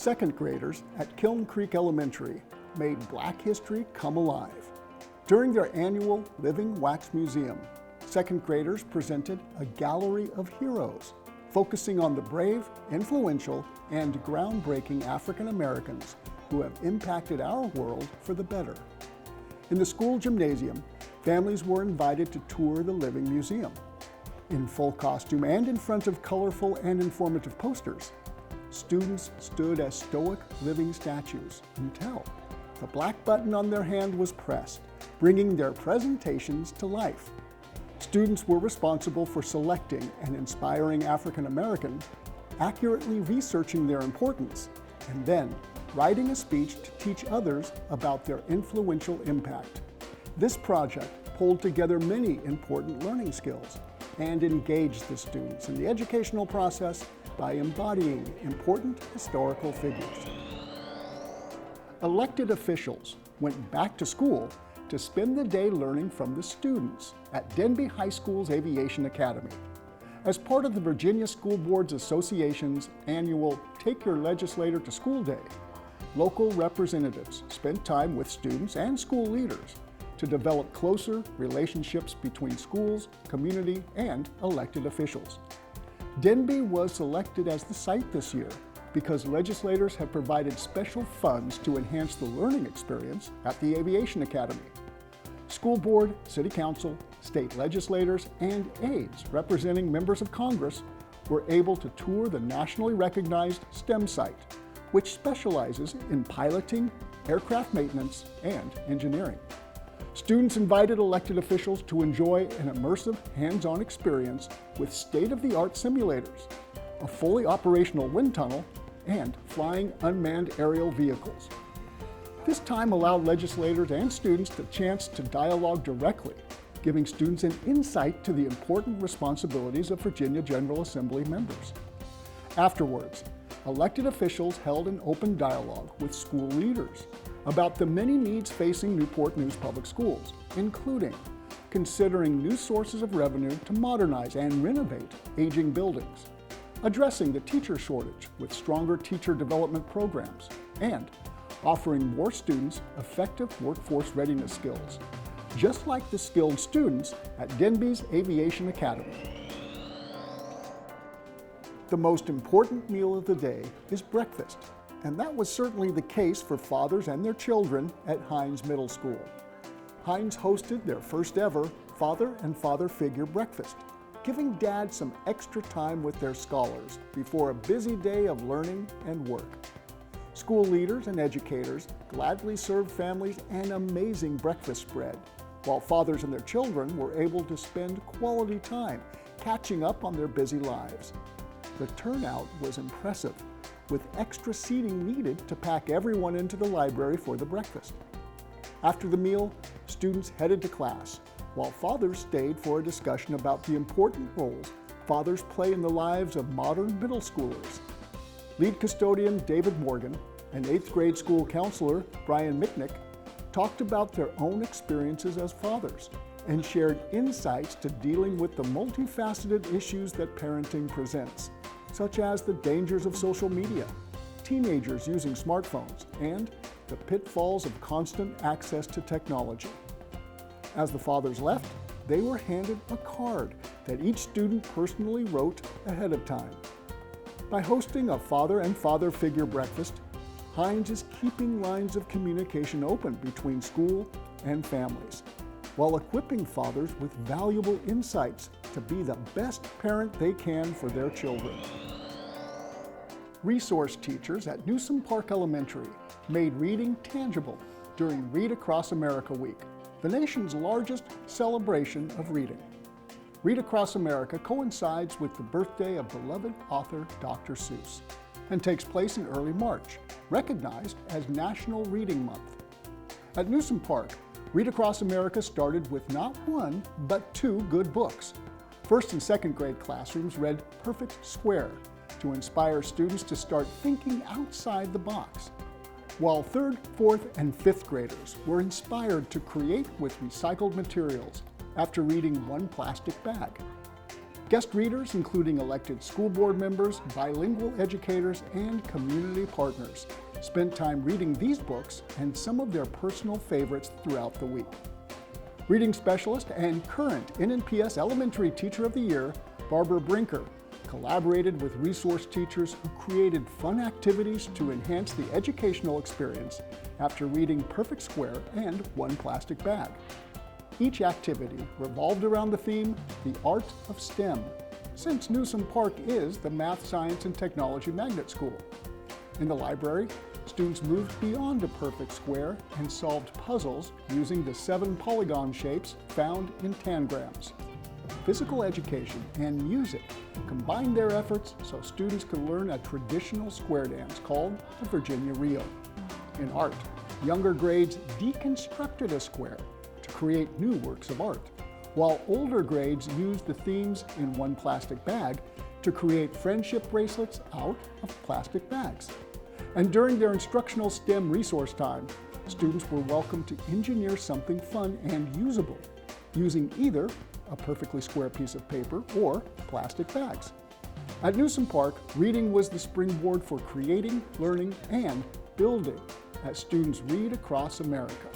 Second graders at Kiln Creek Elementary made Black history come alive. During their annual Living Wax Museum, second graders presented a gallery of heroes, focusing on the brave, influential, and groundbreaking African Americans who have impacted our world for the better. In the school gymnasium, families were invited to tour the Living Museum. In full costume and in front of colorful and informative posters, students stood as stoic living statues until the black button on their hand was pressed, bringing their presentations to life. Students were responsible for selecting and inspiring African American, accurately researching their importance, and then writing a speech to teach others about their influential impact. This project pulled together many important learning skills and engaged the students in the educational process by embodying important historical figures. Elected officials went back to school to spend the day learning from the students at Denby High School's Aviation Academy. As part of the Virginia School Boards Association's annual Take Your Legislator to School Day, local representatives spent time with students and school leaders to develop closer relationships between schools, community, and elected officials. Denby was selected as the site this year because legislators have provided special funds to enhance the learning experience at the Aviation Academy. School board, city council, state legislators, and aides representing members of Congress were able to tour the nationally recognized STEM site, which specializes in piloting, aircraft maintenance, and engineering. Students invited elected officials to enjoy an immersive, hands-on experience with state-of-the-art simulators, a fully operational wind tunnel, and flying unmanned aerial vehicles. This time allowed legislators and students the chance to dialogue directly, giving students an insight to the important responsibilities of Virginia General Assembly members. Afterwards, elected officials held an open dialogue with school leaders about the many needs facing Newport News Public Schools, including considering new sources of revenue to modernize and renovate aging buildings, addressing the teacher shortage with stronger teacher development programs, and offering more students effective workforce readiness skills, just like the skilled students at Denby's Aviation Academy. The most important meal of the day is breakfast, and that was certainly the case for fathers and their children at Hinds Middle School. Hinds hosted their first ever father and father figure breakfast, giving dads some extra time with their scholars before a busy day of learning and work. School leaders and educators gladly served families an amazing breakfast spread, while fathers and their children were able to spend quality time catching up on their busy lives. The turnout was impressive, with extra seating needed to pack everyone into the library for the breakfast. After the meal, students headed to class, while fathers stayed for a discussion about the important roles fathers play in the lives of modern middle schoolers. Lead custodian David Morgan and 8th grade school counselor Brian Mitnick talked about their own experiences as fathers and shared insights to dealing with the multifaceted issues that parenting presents, such as the dangers of social media, teenagers using smartphones, and the pitfalls of constant access to technology. As the fathers left, they were handed a card that each student personally wrote ahead of time. By hosting a father and father figure breakfast, Hinds is keeping lines of communication open between school and families, while equipping fathers with valuable insights to be the best parent they can for their children. Resource teachers at Newsom Park Elementary made reading tangible during Read Across America Week, the nation's largest celebration of reading. Read Across America coincides with the birthday of beloved author Dr. Seuss and takes place in early March, recognized as National Reading Month. At Newsom Park, Read Across America started with not one, but 2 good books. First and second grade classrooms read Perfect Square to inspire students to start thinking outside the box, while 3rd, 4th, and 5th graders were inspired to create with recycled materials after reading One Plastic Bag. Guest readers, including elected school board members, bilingual educators, and community partners, spent time reading these books and some of their personal favorites throughout the week. Reading specialist and current NNPS Elementary Teacher of the Year, Barbara Brinker, collaborated with resource teachers who created fun activities to enhance the educational experience after reading Perfect Square and One Plastic Bag. Each activity revolved around the theme, the art of STEM, since Newsom Park is the Math, Science, and Technology Magnet School. In the library, students moved beyond a perfect square and solved puzzles using the 7 polygon shapes found in tangrams. Physical education and music combined their efforts so students could learn a traditional square dance called the Virginia Reel. In art, younger grades deconstructed a square to create new works of art, while older grades used the themes in One Plastic Bag to create friendship bracelets out of plastic bags. And during their instructional STEM resource time, students were welcome to engineer something fun and usable, using either a perfectly square piece of paper or plastic bags. At Newsom Park, reading was the springboard for creating, learning, and building as students read across America.